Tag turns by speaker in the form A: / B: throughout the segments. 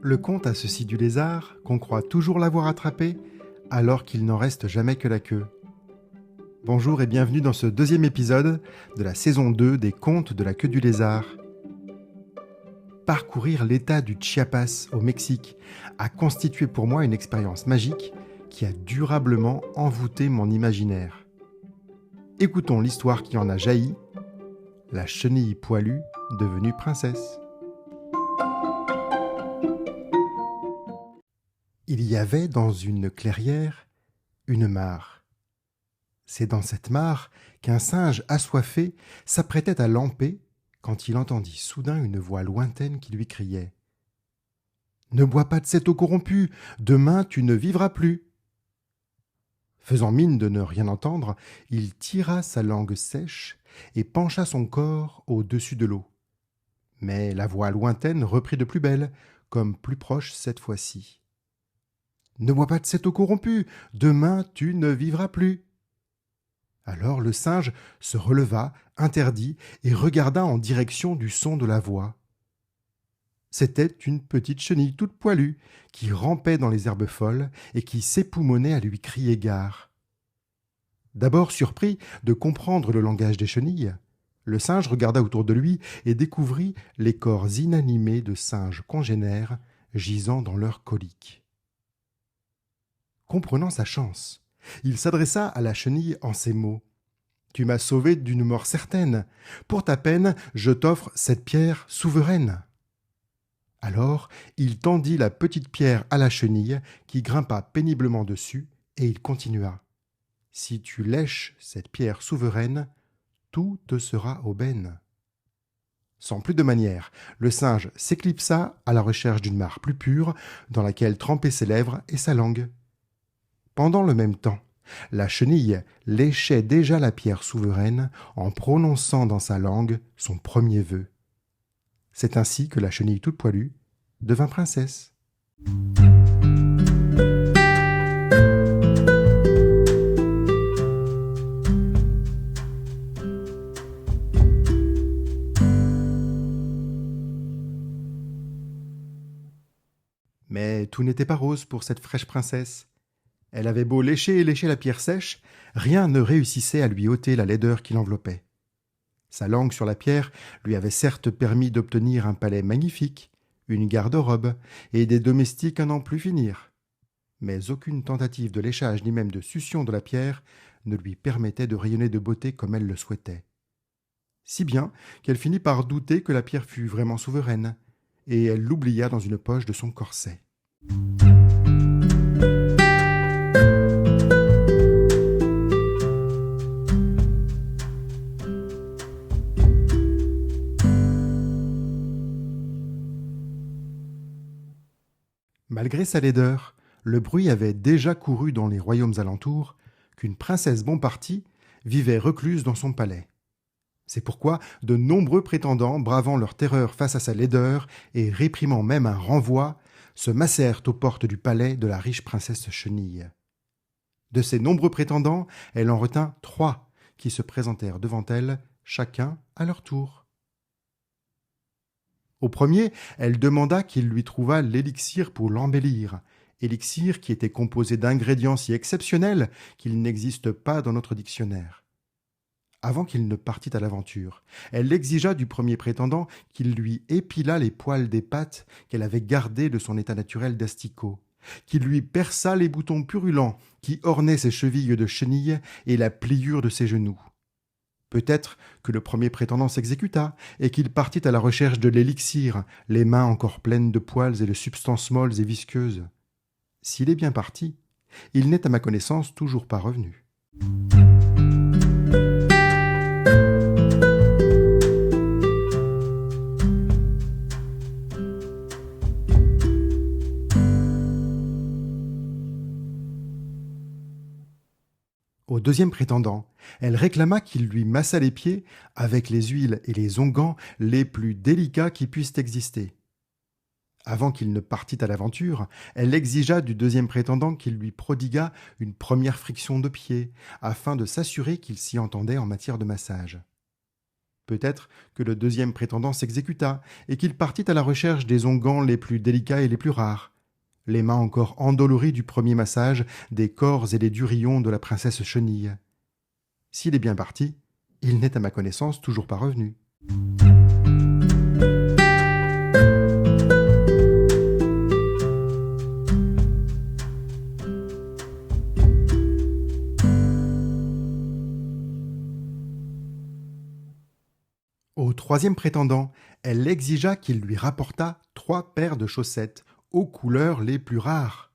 A: Le conte a ceci du lézard qu'on croit toujours l'avoir attrapé alors qu'il n'en reste jamais que la queue. Bonjour et bienvenue dans ce deuxième épisode de la saison 2 des contes de la queue du lézard. Parcourir l'état du Chiapas au Mexique a constitué pour moi une expérience magique qui a durablement envoûté mon imaginaire. Écoutons l'histoire qui en a jailli, la chenille poilue devenue princesse. Il y avait dans une clairière une mare. C'est dans cette mare qu'un singe assoiffé s'apprêtait à lamper quand il entendit soudain une voix lointaine qui lui criait « Ne bois pas de cette eau corrompue, demain tu ne vivras plus !» Faisant mine de ne rien entendre, il tira sa langue sèche et pencha son corps au-dessus de l'eau. Mais la voix lointaine reprit de plus belle, comme plus proche cette fois-ci. « Ne bois pas de cette eau corrompue, demain tu ne vivras plus !» Alors le singe se releva, interdit, et regarda en direction du son de la voix. C'était une petite chenille toute poilue qui rampait dans les herbes folles et qui s'époumonnait à lui crier gare. D'abord surpris de comprendre le langage des chenilles, le singe regarda autour de lui et découvrit les corps inanimés de singes congénères gisant dans leurs coliques. Comprenant sa chance, il s'adressa à la chenille en ces mots. « Tu m'as sauvé d'une mort certaine. Pour ta peine, je t'offre cette pierre souveraine. » Alors, il tendit la petite pierre à la chenille, qui grimpa péniblement dessus, et il continua. « Si tu lèches cette pierre souveraine, tout te sera aubaine. » Sans plus de manière, le singe s'éclipsa à la recherche d'une mare plus pure, dans laquelle trempaient ses lèvres et sa langue. Pendant le même temps, la chenille léchait déjà la pierre souveraine en prononçant dans sa langue son premier vœu. C'est ainsi que la chenille toute poilue devint princesse. Mais tout n'était pas rose pour cette fraîche princesse. Elle avait beau lécher et lécher la pierre sèche, rien ne réussissait à lui ôter la laideur qui l'enveloppait. Sa langue sur la pierre lui avait certes permis d'obtenir un palais magnifique, une garde-robe et des domestiques à n'en plus finir. Mais aucune tentative de léchage ni même de succion de la pierre ne lui permettait de rayonner de beauté comme elle le souhaitait. Si bien qu'elle finit par douter que la pierre fût vraiment souveraine, et elle l'oublia dans une poche de son corset. Malgré sa laideur, le bruit avait déjà couru dans les royaumes alentours qu'une princesse bon parti vivait recluse dans son palais. C'est pourquoi de nombreux prétendants, bravant leur terreur face à sa laideur et réprimant même un renvoi, se massèrent aux portes du palais de la riche princesse Chenille. De ces nombreux prétendants, elle en retint 3 qui se présentèrent devant elle, chacun à leur tour. Au premier, elle demanda qu'il lui trouvât l'élixir pour l'embellir, élixir qui était composé d'ingrédients si exceptionnels qu'il n'existe pas dans notre dictionnaire. Avant qu'il ne partît à l'aventure, elle exigea du premier prétendant qu'il lui épilât les poils des pattes qu'elle avait gardés de son état naturel d'asticot, qu'il lui perçât les boutons purulents qui ornaient ses chevilles de chenille et la pliure de ses genoux. Peut-être que le premier prétendant s'exécuta et qu'il partit à la recherche de l'élixir, les mains encore pleines de poils et de substances molles et visqueuses. S'il est bien parti, il n'est à ma connaissance toujours pas revenu. Au deuxième prétendant, elle réclama qu'il lui massât les pieds avec les huiles et les onguents les plus délicats qui puissent exister. Avant qu'il ne partît à l'aventure, elle exigea du deuxième prétendant qu'il lui prodiguât une première friction de pied, afin de s'assurer qu'il s'y entendait en matière de massage. Peut-être que le deuxième prétendant s'exécuta et qu'il partit à la recherche des onguents les plus délicats et les plus rares, les mains encore endolories du premier massage des corps et des durillons de la princesse Chenille. S'il est bien parti, il n'est à ma connaissance toujours pas revenu. Au troisième prétendant, elle exigea qu'il lui rapportât 3 paires de chaussettes aux couleurs les plus rares.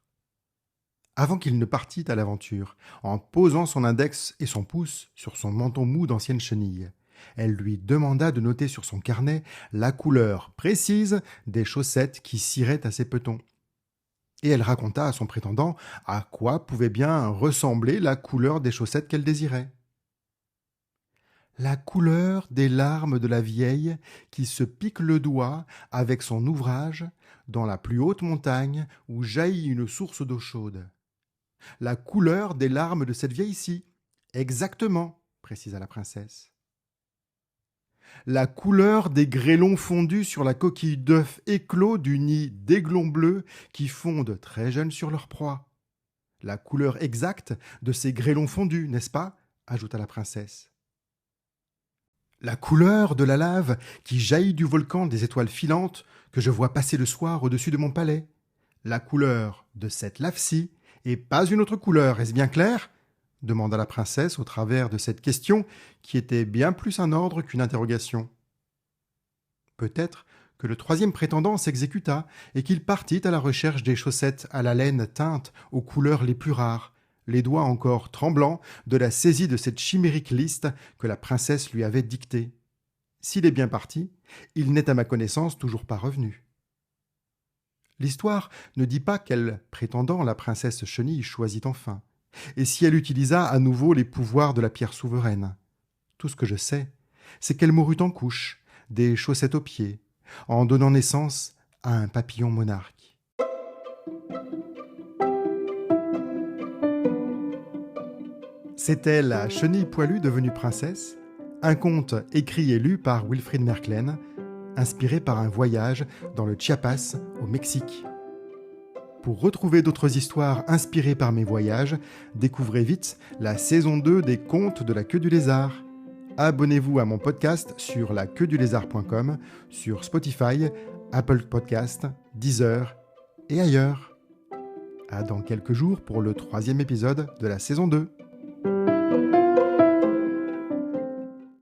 A: Avant qu'il ne partît à l'aventure, en posant son index et son pouce sur son menton mou d'ancienne chenille, elle lui demanda de noter sur son carnet la couleur précise des chaussettes qui ciraient à ses petons. Et elle raconta à son prétendant à quoi pouvait bien ressembler la couleur des chaussettes qu'elle désirait. La couleur des larmes de la vieille qui se pique le doigt avec son ouvrage dans la plus haute montagne où jaillit une source d'eau chaude. La couleur des larmes de cette vieille-ci, exactement, précisa la princesse. La couleur des grêlons fondus sur la coquille d'œuf éclos du nid d'aiglons bleus qui fondent très jeunes sur leur proie. La couleur exacte de ces grêlons fondus, n'est-ce pas ? Ajouta la princesse. La couleur de la lave qui jaillit du volcan des étoiles filantes que je vois passer le soir au-dessus de mon palais. La couleur de cette lave-ci, et pas une autre couleur, est-ce bien clair ? Demanda la princesse au travers de cette question qui était bien plus un ordre qu'une interrogation. Peut-être que le troisième prétendant s'exécuta et qu'il partit à la recherche des chaussettes à la laine teinte aux couleurs les plus rares, les doigts encore tremblants de la saisie de cette chimérique liste que la princesse lui avait dictée. S'il est bien parti, il n'est à ma connaissance toujours pas revenu. L'histoire ne dit pas quel prétendant la princesse Chenille choisit enfin, et si elle utilisa à nouveau les pouvoirs de la pierre souveraine. Tout ce que je sais, c'est qu'elle mourut en couche, des chaussettes aux pieds, en donnant naissance à un papillon monarque. C'était La Chenille poilue devenue princesse, un conte écrit et lu par Wilfrid Merklen, inspiré par un voyage dans le Chiapas, au Mexique. Pour retrouver d'autres histoires inspirées par mes voyages, découvrez vite la saison 2 des Contes de la Queue du Lézard. Abonnez-vous à mon podcast sur laqueuedulézard.com, sur Spotify, Apple Podcasts, Deezer et ailleurs. À dans quelques jours pour le 3e épisode de la saison 2.